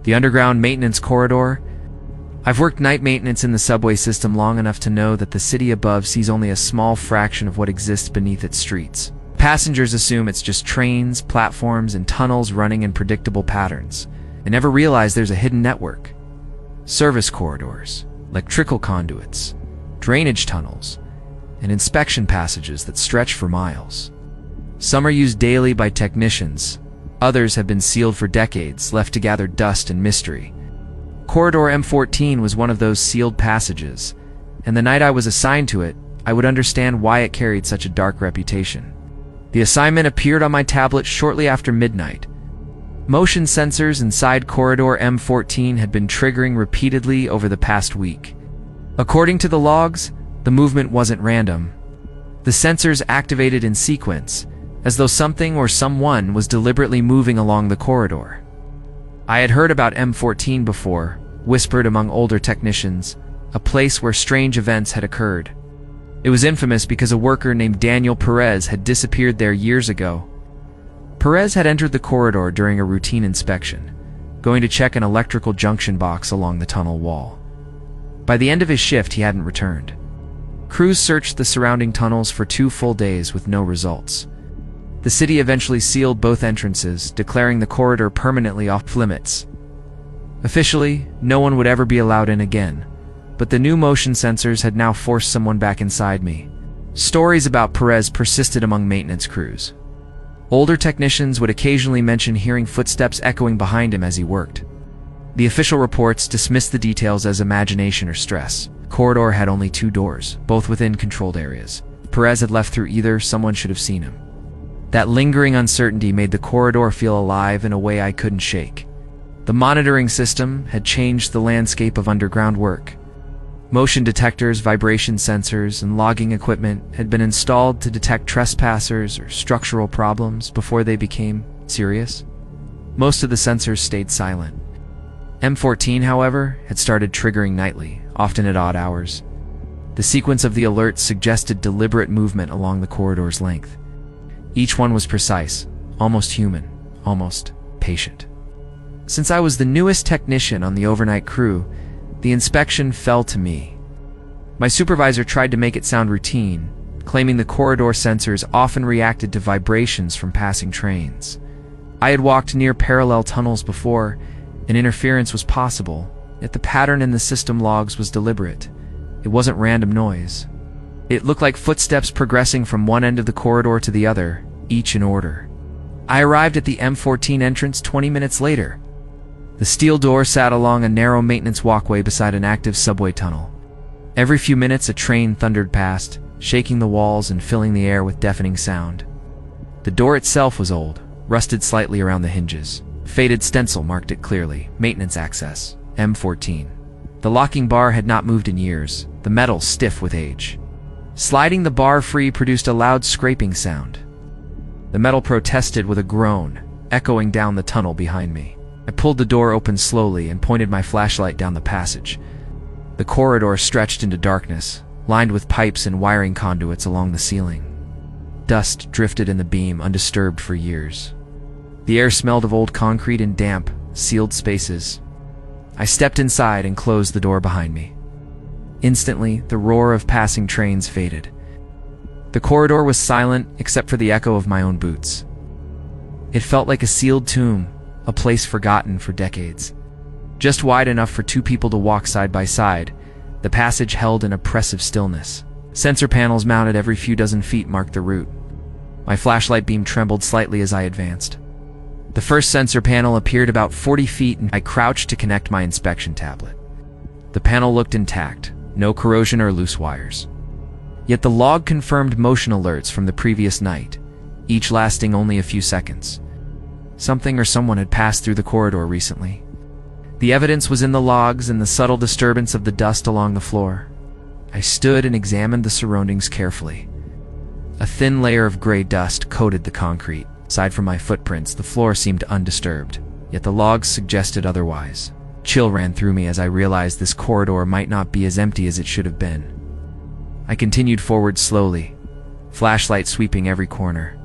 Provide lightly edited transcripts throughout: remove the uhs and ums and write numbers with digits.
The underground maintenance corridor. I've worked night maintenance in the subway system long enough to know that the city above sees only a small fraction of what exists beneath its streets. Passengers assume it's just trains, platforms, and tunnels running in predictable patterns, and never realize there's a hidden network. Service corridors, electrical conduits, drainage tunnels, and inspection passages that stretch for miles. Some are used daily by technicians. Others have been sealed for decades, left to gather dust and mystery. Corridor M14 was one of those sealed passages, and the night I was assigned to it, I would understand why it carried such a dark reputation. The assignment appeared on my tablet shortly after midnight. Motion sensors inside Corridor M14 had been triggering repeatedly over the past week. According to the logs, the movement wasn't random. The sensors activated in sequence, as though something or someone was deliberately moving along the corridor. I had heard about M14 before, whispered among older technicians, a place where strange events had occurred. It was infamous because a worker named Daniel Perez had disappeared there years ago. Perez had entered the corridor during a routine inspection, going to check an electrical junction box along the tunnel wall. By the end of his shift, he hadn't returned. Crews searched the surrounding tunnels for 2 full days with no results. The city eventually sealed both entrances, declaring the corridor permanently off-limits. Officially, no one would ever be allowed in again, but the new motion sensors had now forced someone back inside me. Stories about Perez persisted among maintenance crews. Older technicians would occasionally mention hearing footsteps echoing behind him as he worked. The official reports dismissed the details as imagination or stress. The corridor had only 2 doors, both within controlled areas. If Perez had left through either, someone should have seen him. That lingering uncertainty made the corridor feel alive in a way I couldn't shake. The monitoring system had changed the landscape of underground work. Motion detectors, vibration sensors, and logging equipment had been installed to detect trespassers or structural problems before they became serious. Most of the sensors stayed silent. M14, however, had started triggering nightly, often at odd hours. The sequence of the alerts suggested deliberate movement along the corridor's length. Each one was precise, almost human, almost patient. Since I was the newest technician on the overnight crew, the inspection fell to me. My supervisor tried to make it sound routine, claiming the corridor sensors often reacted to vibrations from passing trains. I had walked near parallel tunnels before, and interference was possible, yet the pattern in the system logs was deliberate. It wasn't random noise. It looked like footsteps progressing from one end of the corridor to the other, each in order. I arrived at the M14 entrance 20 minutes later. The steel door sat along a narrow maintenance walkway beside an active subway tunnel. Every few minutes a train thundered past, shaking the walls and filling the air with deafening sound. The door itself was old, rusted slightly around the hinges. A faded stencil marked it clearly, maintenance access, M14. The locking bar had not moved in years, the metal stiff with age. Sliding the bar free produced a loud scraping sound. The metal protested with a groan, echoing down the tunnel behind me. I pulled the door open slowly and pointed my flashlight down the passage. The corridor stretched into darkness, lined with pipes and wiring conduits along the ceiling. Dust drifted in the beam, undisturbed for years. The air smelled of old concrete and damp, sealed spaces. I stepped inside and closed the door behind me. Instantly, the roar of passing trains faded. The corridor was silent except for the echo of my own boots. It felt like a sealed tomb, a place forgotten for decades. Just wide enough for 2 people to walk side by side, the passage held an oppressive stillness. Sensor panels mounted every few dozen feet marked the route. My flashlight beam trembled slightly as I advanced. The first sensor panel appeared about 40 feet and I crouched to connect my inspection tablet. The panel looked intact, no corrosion or loose wires. Yet the log confirmed motion alerts from the previous night, each lasting only a few seconds. Something or someone had passed through the corridor recently. The evidence was in the logs and the subtle disturbance of the dust along the floor. I stood and examined the surroundings carefully. A thin layer of gray dust coated the concrete. Aside from my footprints, the floor seemed undisturbed, yet the logs suggested otherwise. Chill ran through me as I realized this corridor might not be as empty as it should have been. I continued forward slowly, flashlight sweeping every corner.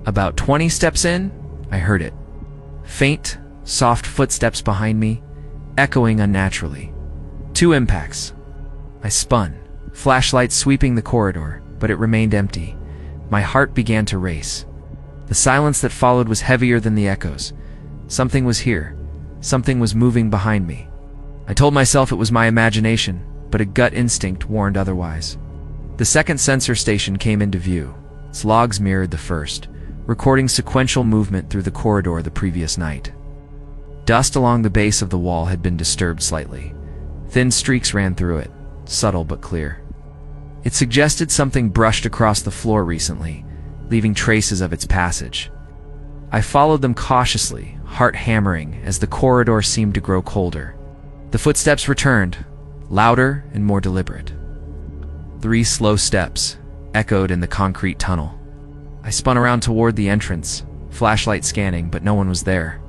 About 20 steps in, I heard it. Faint, soft footsteps behind me, echoing unnaturally. 2 impacts. I spun, flashlight sweeping the corridor, but it remained empty. My heart began to race. The silence that followed was heavier than the echoes. Something was here. Something was moving behind me. I told myself it was my imagination, but a gut instinct warned otherwise. The second sensor station came into view. Its logs mirrored the first, recording sequential movement through the corridor the previous night. Dust along the base of the wall had been disturbed slightly. Thin streaks ran through it, subtle but clear. It suggested something brushed across the floor recently, leaving traces of its passage. I followed them cautiously, heart hammering as the corridor seemed to grow colder. The footsteps returned, louder and more deliberate. 3 slow steps echoed in the concrete tunnel. I spun around toward the entrance, flashlight scanning, but no one was there.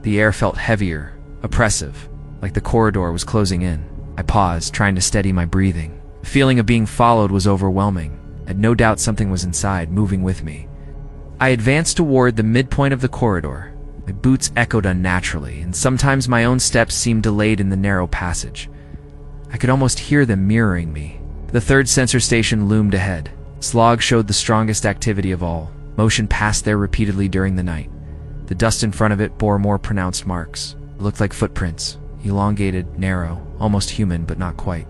The air felt heavier, oppressive, like the corridor was closing in. I paused, trying to steady my breathing. The feeling of being followed was overwhelming, and no doubt something was inside, moving with me. I advanced toward the midpoint of the corridor. My boots echoed unnaturally, and sometimes my own steps seemed delayed in the narrow passage. I could almost hear them mirroring me. The third sensor station loomed ahead. Its log showed the strongest activity of all. Motion passed there repeatedly during the night. The dust in front of it bore more pronounced marks. It looked like footprints, elongated, narrow, almost human, but not quite.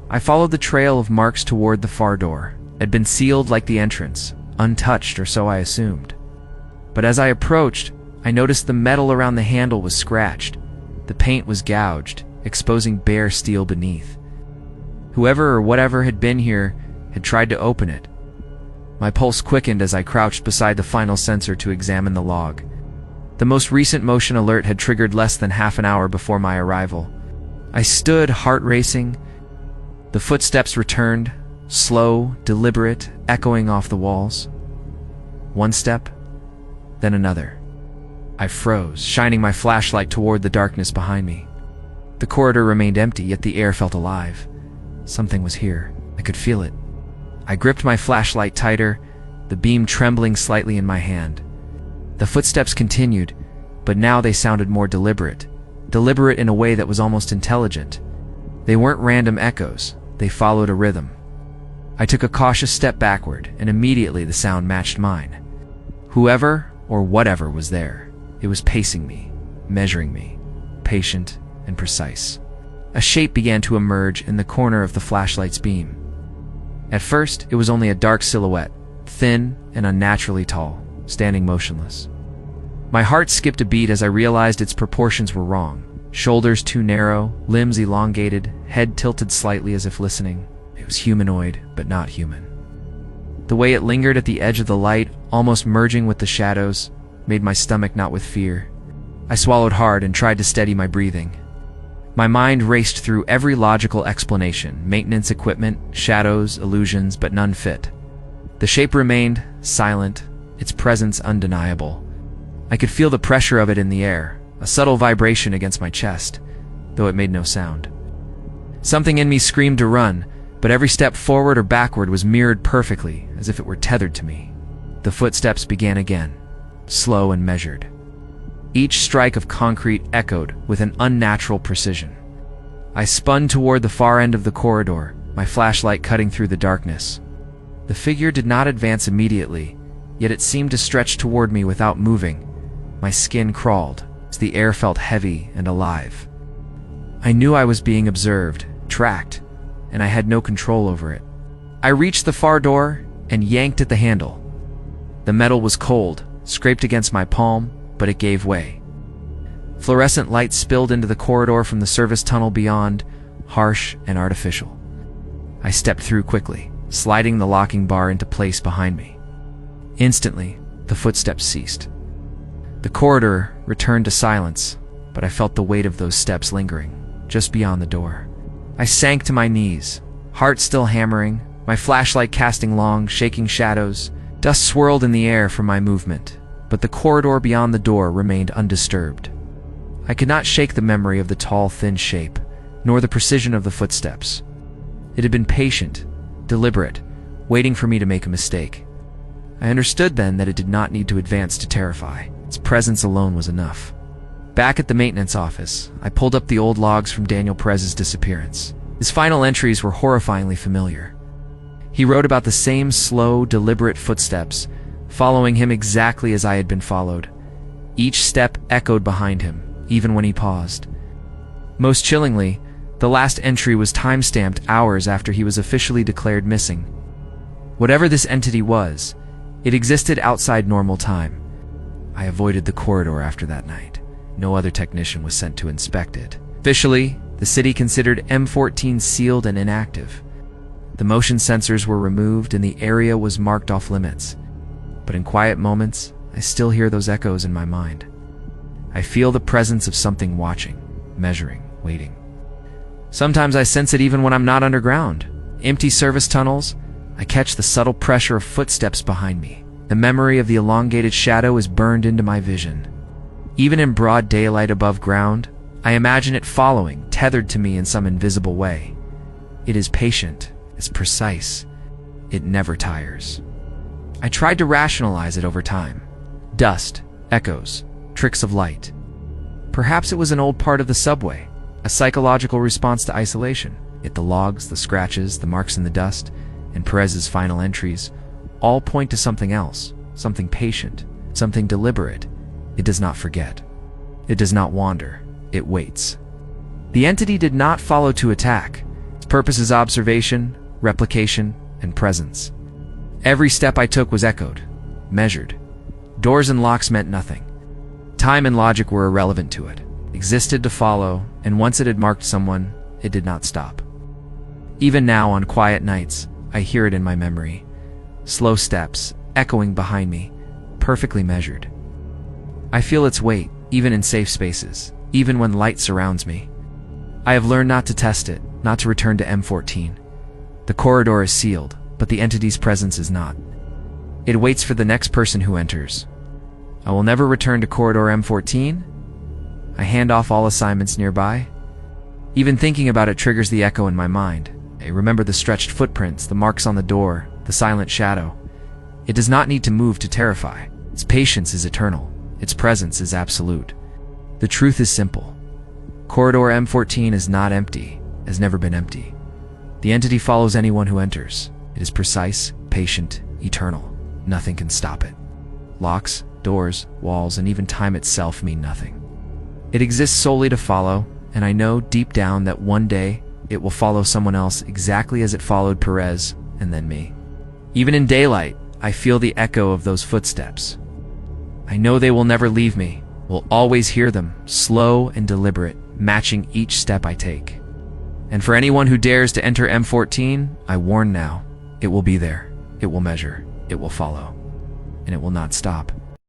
I followed the trail of marks toward the far door. It had been sealed like the entrance, untouched, or so I assumed. But as I approached, I noticed the metal around the handle was scratched. The paint was gouged, exposing bare steel beneath. Whoever or whatever had been here had tried to open it. My pulse quickened as I crouched beside the final sensor to examine the log. The most recent motion alert had triggered less than half an hour before my arrival. I stood, heart racing. The footsteps returned, slow, deliberate, echoing off the walls. 1 step, then another. I froze, shining my flashlight toward the darkness behind me. The corridor remained empty, yet the air felt alive. Something was here. I could feel it. I gripped my flashlight tighter, the beam trembling slightly in my hand. The footsteps continued, but now they sounded more deliberate in a way that was almost intelligent. They weren't random echoes. They followed a rhythm. I took a cautious step backward, and immediately the sound matched mine. Whoever or whatever was there, it was pacing me, measuring me, patient and precise. A shape began to emerge in the corner of the flashlight's beam. At first, it was only a dark silhouette, thin and unnaturally tall, standing motionless. My heart skipped a beat as I realized its proportions were wrong. Shoulders too narrow, limbs elongated, head tilted slightly as if listening. It was humanoid, but not human. The way it lingered at the edge of the light, almost merging with the shadows, made my stomach knot with fear. I swallowed hard and tried to steady my breathing. My mind raced through every logical explanation: maintenance equipment, shadows, illusions, but none fit. The shape remained silent, its presence undeniable. I could feel the pressure of it in the air, a subtle vibration against my chest, though it made no sound. Something in me screamed to run, but every step forward or backward was mirrored perfectly, as if it were tethered to me. The footsteps began again, slow and measured. Each strike of concrete echoed with an unnatural precision. I spun toward the far end of the corridor, my flashlight cutting through the darkness. The figure did not advance immediately, yet it seemed to stretch toward me without moving. My skin crawled, as the air felt heavy and alive. I knew I was being observed, tracked, and I had no control over it. I reached the far door and yanked at the handle. The metal was cold, scraped against my palm, but it gave way. Fluorescent light spilled into the corridor from the service tunnel beyond, harsh and artificial. I stepped through quickly, sliding the locking bar into place behind me. Instantly, the footsteps ceased. The corridor returned to silence, but I felt the weight of those steps lingering, just beyond the door. I sank to my knees, heart still hammering, my flashlight casting long, shaking shadows. Dust swirled in the air from my movement, but the corridor beyond the door remained undisturbed. I could not shake the memory of the tall, thin shape, nor the precision of the footsteps. It had been patient, deliberate, waiting for me to make a mistake. I understood then that it did not need to advance to terrify. Its presence alone was enough. Back at the maintenance office, I pulled up the old logs from Daniel Perez's disappearance. His final entries were horrifyingly familiar. He wrote about the same slow, deliberate footsteps, following him exactly as I had been followed. Each step echoed behind him, even when he paused. Most chillingly, the last entry was time-stamped hours after he was officially declared missing. Whatever this entity was, it existed outside normal time. I avoided the corridor after that night. No other technician was sent to inspect it. Officially, the city considered M14 sealed and inactive. The motion sensors were removed and the area was marked off limits. But in quiet moments, I still hear those echoes in my mind. I feel the presence of something watching, measuring, waiting. Sometimes I sense it even when I'm not underground. Empty service tunnels, I catch the subtle pressure of footsteps behind me. The memory of the elongated shadow is burned into my vision. Even in broad daylight above ground, I imagine it following, tethered to me in some invisible way. It is patient, it's precise, it never tires. I tried to rationalize it over time. Dust, echoes, tricks of light. Perhaps it was an old part of the subway, a psychological response to isolation. Yet the logs, the scratches, the marks in the dust, and Perez's final entries all point to something else, something patient, something deliberate. It does not forget. It does not wander. It waits. The entity did not follow to attack. Its purpose is observation, replication, and presence. Every step I took was echoed, measured. Doors and locks meant nothing. Time and logic were irrelevant to it. It existed to follow, and once it had marked someone, it did not stop. Even now, on quiet nights, I hear it in my memory. Slow steps, echoing behind me, perfectly measured. I feel its weight, even in safe spaces, even when light surrounds me. I have learned not to test it, not to return to M14. The corridor is sealed, but the entity's presence is not. It waits for the next person who enters. I will never return to Corridor M14. I hand off all assignments nearby. Even thinking about it triggers the echo in my mind. I remember the stretched footprints, the marks on the door, the silent shadow. It does not need to move to terrify. Its patience is eternal. Its presence is absolute. The truth is simple. Corridor M14 is not empty, has never been empty. The entity follows anyone who enters. It is precise, patient, eternal. Nothing can stop it. Locks, doors, walls, and even time itself mean nothing. It exists solely to follow, and I know deep down that one day it will follow someone else exactly as it followed Perez and then me. Even in daylight, I feel the echo of those footsteps. I know they will never leave me, will always hear them, slow and deliberate, matching each step I take. And for anyone who dares to enter M14, I warn now, it will be there, it will measure, it will follow, and it will not stop.